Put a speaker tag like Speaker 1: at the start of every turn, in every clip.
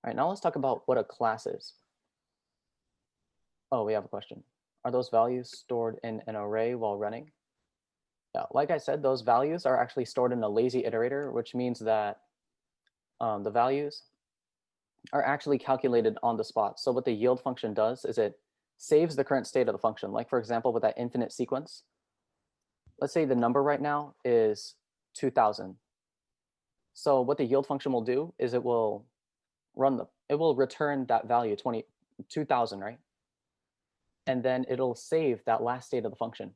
Speaker 1: All right, now let's talk about what a class is. Oh, we have a question. Are those values stored in an array while running? Yeah, like I said, those values are actually stored in a lazy iterator, which means that the values are actually calculated on the spot. So what the yield function does is it saves the current state of the function. Like for example, with that infinite sequence, let's say the number right now is 2000. So what the yield function will do is it will return that value 2000, right? And then it'll save that last state of the function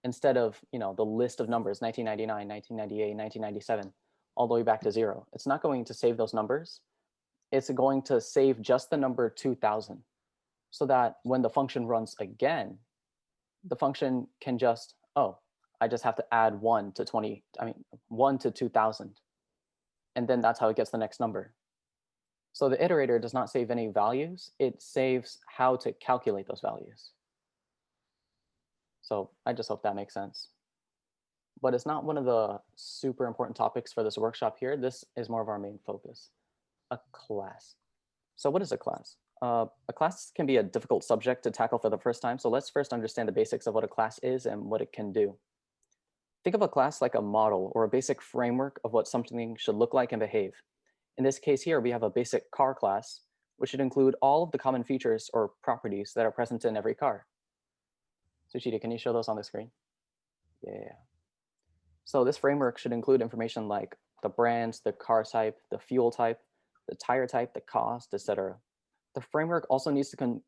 Speaker 1: instead of, the list of numbers, 1999, 1998, 1997, all the way back to 0. It's not going to save those numbers. It's going to save just the number 2000 so that when the function runs again, the function can just, oh, I just have to add 1 to 2000. And then that's how it gets the next number. So the iterator does not save any values. It saves how to calculate those values. So I just hope that makes sense. But it's not one of the super important topics for this workshop here. This is more of our main focus, a class. So what is a class? A class can be a difficult subject to tackle for the first time. So let's first understand the basics of what a class is and what it can do. Think of a class like a model or a basic framework of what something should look like and behave. In this case here, we have a basic car class, which should include all of the common features or properties that are present in every car. Suchita, can you show those on the screen? Yeah. So this framework should include information like the brands, the car type, the fuel type, the tire type, the cost, etc. The framework also needs to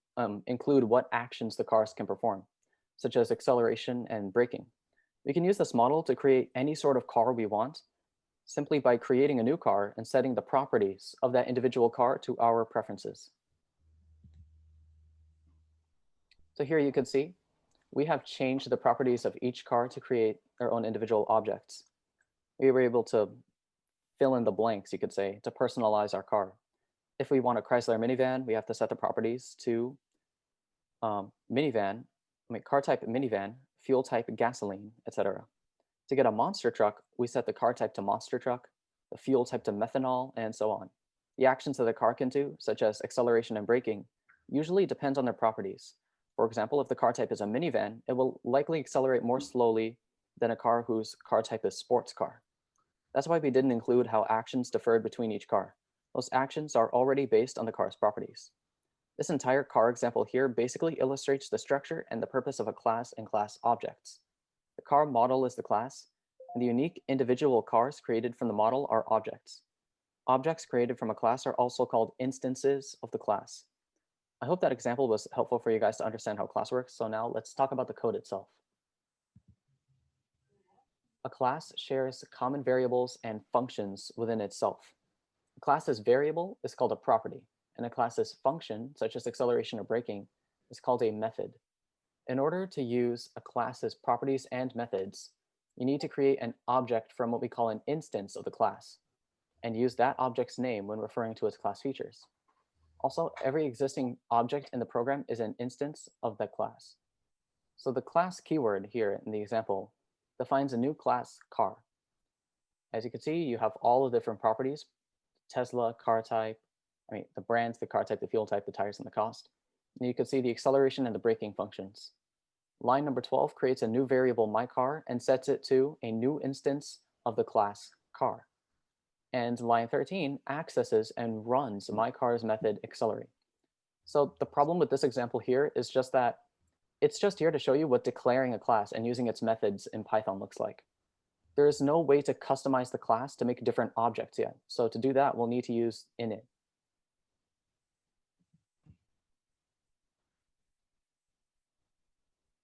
Speaker 1: include what actions the cars can perform, such as acceleration and braking. We can use this model to create any sort of car we want simply by creating a new car and setting the properties of that individual car to our preferences. So here you can see we have changed the properties of each car to create their own individual objects. We were able to fill in the blanks, you could say, to personalize our car. If we want a Chrysler minivan, we have to set the properties to car type minivan, fuel type gasoline, etc. To get a monster truck, we set the car type to monster truck, the fuel type to methanol, and so on. The actions that the car can do, such as acceleration and braking, usually depend on their properties. For example, if the car type is a minivan, it will likely accelerate more slowly than a car whose car type is sports car. That's why we didn't include how actions differed between each car. Those actions are already based on the car's properties. This entire car example here basically illustrates the structure and the purpose of a class and class objects. The car model is the class, and the unique individual cars created from the model are objects. Objects created from a class are also called instances of the class. I hope that example was helpful for you guys to understand how class works. So now let's talk about the code itself. A class shares common variables and functions within itself. A class's variable is called a property, and a class's function, such as acceleration or braking, is called a method. In order to use a class's properties and methods, you need to create an object from what we call an instance of the class, and use that object's name when referring to its class features. Also, every existing object in the program is an instance of the class. So the class keyword here in the example defines a new class car. As you can see, you have all the different properties: Tesla, car type, the brands, the car type, the fuel type, the tires, and the cost. And you can see the acceleration and the braking functions. Line number 12 creates a new variable myCar and sets it to a new instance of the class car. And line 13 accesses and runs myCar's method accelerate. So the problem with this example here is just that it's just here to show you what declaring a class and using its methods in Python looks like. There is no way to customize the class to make different objects yet. So to do that, we'll need to use init.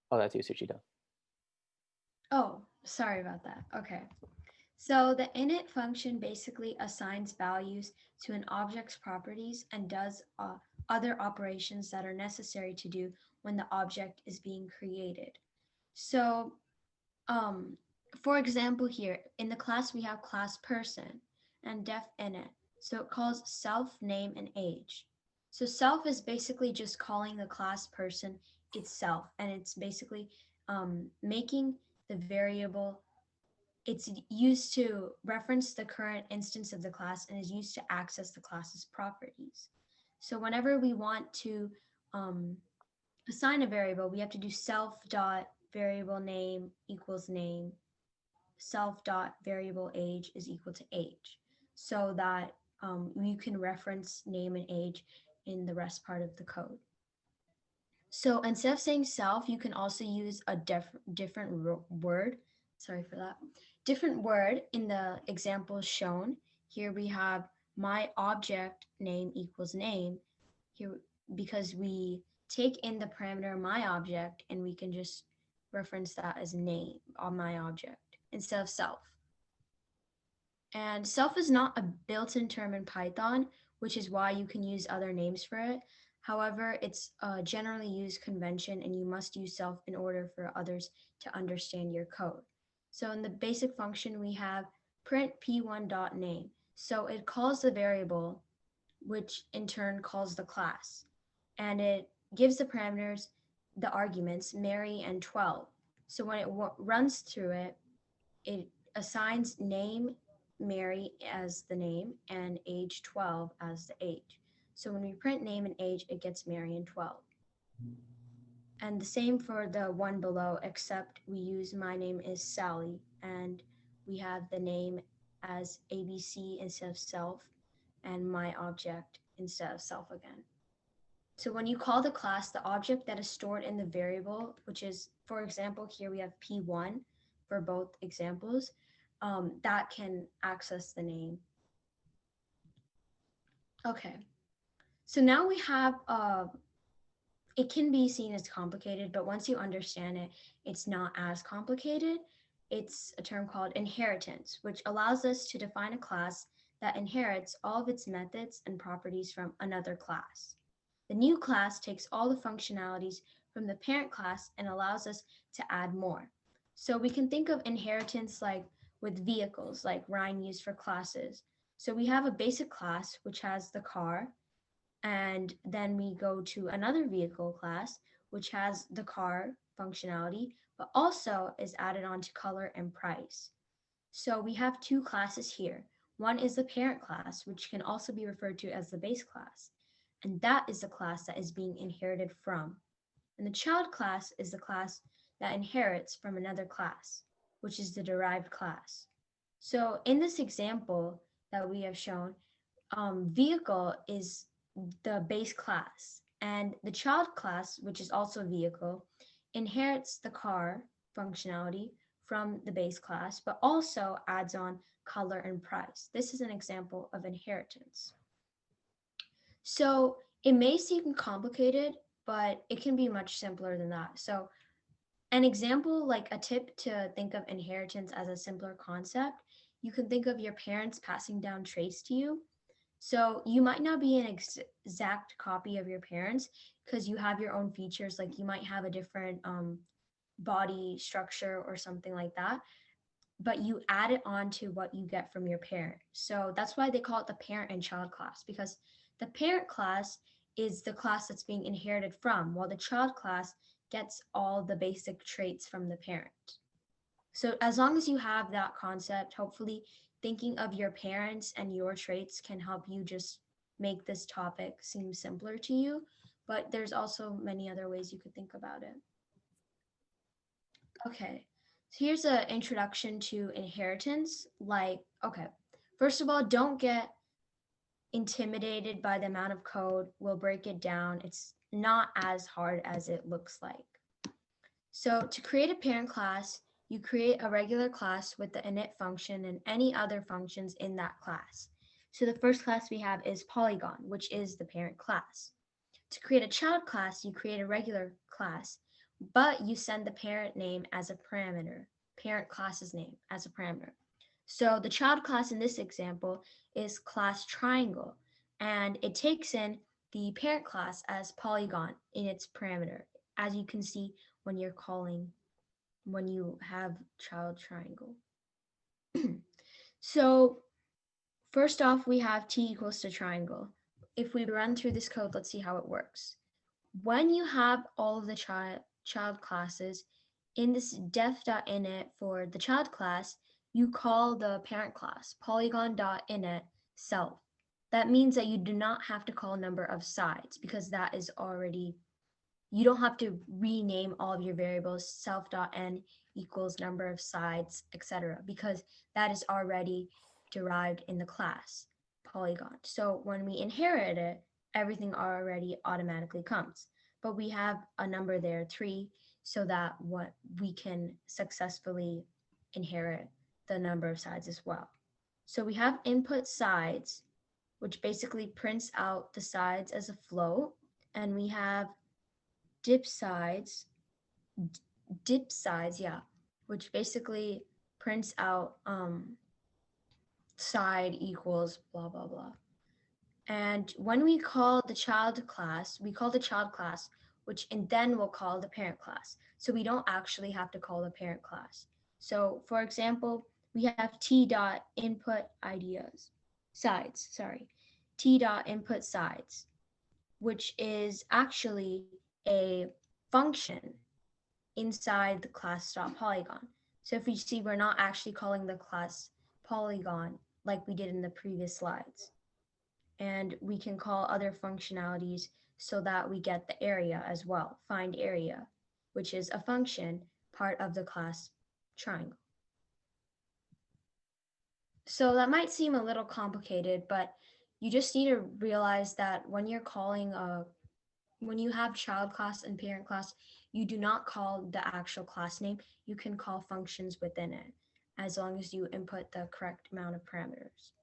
Speaker 1: Oh, that's you, Suchita.
Speaker 2: Oh, sorry about that. Okay. So the init function basically assigns values to an object's properties and does other operations that are necessary to do when the object is being created. So, um, for example, here in the class we have class person and def init. So it calls self, name, and age. So self is basically just calling the class person itself, and it's basically making the variable It's used to reference the current instance of the class and is used to access the class's properties. So whenever we want to um, assign a variable, we have to do self dot variable name equals name, self dot variable age is equal to age, so that you can reference name and age in the rest part of the code. So instead of saying self, you can also use a different word. Sorry for that. Different word in the example shown. Here we have my object name equals name. Here, because we take in the parameter my object and we can just reference that as name on my object instead of self. And self is not a built-in term in Python, which is why you can use other names for it. However, it's a generally used convention and you must use self in order for others to understand your code. So in the basic function, we have print p1.name. So it calls the variable, which in turn calls the class. And it gives the parameters, the arguments, Mary and 12. So when it runs through it, it assigns name Mary as the name and age 12 as the age. So when we print name and age, it gets Mary and 12. And the same for the one below, except we use my name is Sally and we have the name as ABC instead of self and my object instead of self again. So when you call the class, the object that is stored in the variable, which is, for example, here we have P1 for both examples, that can access the name. Okay, so now we have, it can be seen as complicated, but once you understand it, it's not as complicated. It's a term called inheritance, which allows us to define a class that inherits all of its methods and properties from another class. The new class takes all the functionalities from the parent class and allows us to add more. So we can think of inheritance like with vehicles, like Ryan used for classes. So we have a basic class, which has the car, and then we go to another vehicle class, which has the car functionality, but also is added on to color and price. So we have two classes here. One is the parent class, which can also be referred to as the base class. And that is the class that is being inherited from. And the child class is the class that inherits from another class, which is the derived class. So in this example that we have shown, vehicle is the base class, and the child class, which is also vehicle, inherits the car functionality from the base class, but also adds on color and price. This is an example of inheritance. So it may seem complicated, but it can be much simpler than that. So an example, like a tip to think of inheritance as a simpler concept, you can think of your parents passing down traits to you. So you might not be an exact copy of your parents because you have your own features, like you might have a different body structure or something like that, but you add it on to what you get from your parent. So that's why they call it the parent and child class, because the parent class is the class that's being inherited from, while the child class gets all the basic traits from the parent. So as long as you have that concept, hopefully thinking of your parents and your traits can help you just make this topic seem simpler to you. But there's also many other ways you could think about it. Okay, so here's an introduction to inheritance. Like, okay, first of all, don't get intimidated by the amount of code. We'll break it down. It's not as hard as it looks like. So to create a parent class, you create a regular class with the init function and any other functions in that class. So the first class we have is Polygon, which is the parent class. To create a child class, you create a regular class, but you send the parent name as a parameter, parent class's name as a parameter. So the child class in this example is class triangle, and it takes in the parent class as polygon in its parameter, as you can see when you're calling, when you have child triangle. So first off, we have t equals to triangle. If we run through this code, let's see how it works. When you have all of the child classes in this def.init for the child class, you call the parent class polygon.init self. That means that you do not have to call number of sides because that is already, you don't have to rename all of your variables self.n equals number of sides, etc., because that is already derived in the class polygon. So when we inherit it, everything already automatically comes. But we have a number there, 3, so that what we can successfully inherit the number of sides as well. So we have input sides, which basically prints out the sides as a float, and we have dip sides, yeah, which basically prints out side equals blah blah blah. And when we call the child class, we call the child class, which and then we'll call the parent class. So we don't actually have to call the parent class. So for example, we have t dot input ideas sides, sorry, t dot input sides, which is actually a function inside the class.polygon. So if you see, we're not actually calling the class polygon like we did in the previous slides. And we can call other functionalities so that we get the area as well, find area, which is a function part of the class triangle. So that might seem a little complicated, but you just need to realize that when you're calling when you have child class and parent class, you do not call the actual class name. You can call functions within it as long as you input the correct amount of parameters.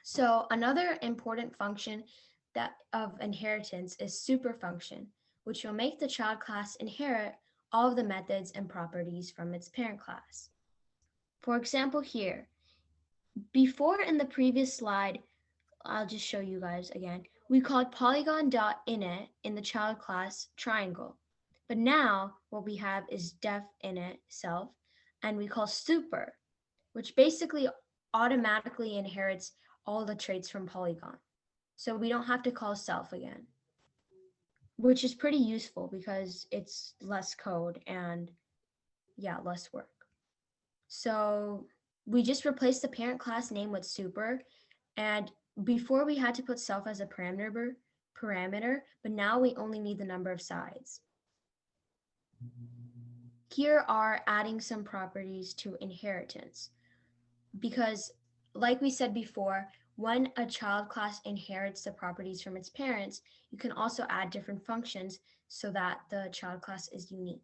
Speaker 2: So another important function that of inheritance is superfunction, which will make the child class inherit all of the methods and properties from its parent class. For example here, before in the previous slide, I'll just show you guys again. We called polygon.init in the child class triangle. But now what we have is def init self, and we call super, which basically automatically inherits all the traits from polygon. So we don't have to call self again, which is pretty useful because it's less code and yeah, less work. So we just replaced the parent class name with super, and before we had to put self as a parameter, but now we only need the number of sides. Here are adding some properties to inheritance, because like we said before, when a child class inherits the properties from its parents, you can also add different functions so that the child class is unique.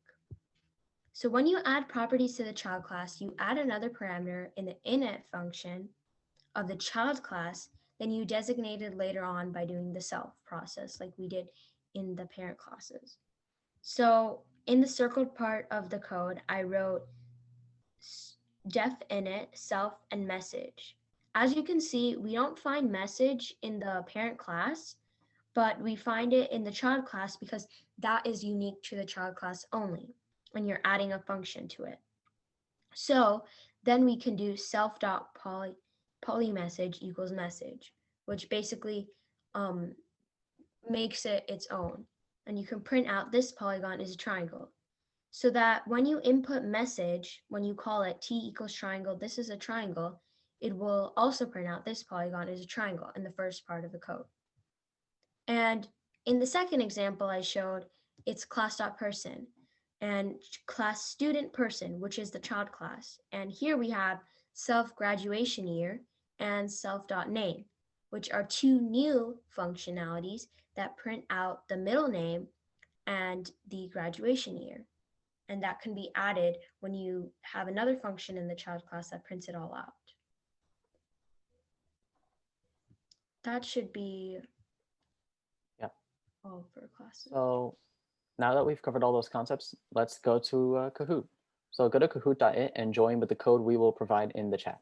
Speaker 2: So when you add properties to the child class, you add another parameter in the init function of the child class, then you designate it later on by doing the self process like we did in the parent classes. So in the circled part of the code, I wrote def init, self, and message. As you can see, we don't find message in the parent class, but we find it in the child class because that is unique to the child class only, and you're adding a function to it. So then we can do self.poly message equals message, which basically makes it its own. And you can print out this polygon is a triangle. So that when you input message, when you call it t equals triangle, this is a triangle, it will also print out this polygon is a triangle in the first part of the code. And in the second example I showed, it's class.person and class student person, which is the child class. And here we have self graduation year and self.name, which are two new functionalities that print out the middle name and the graduation year. And that can be added when you have another function in the child class that prints it all out. That should be
Speaker 1: Yeah.
Speaker 2: all for classes.
Speaker 1: So now that we've covered all those concepts, let's go to Kahoot. So go to kahoot.it and join with the code we will provide in the chat.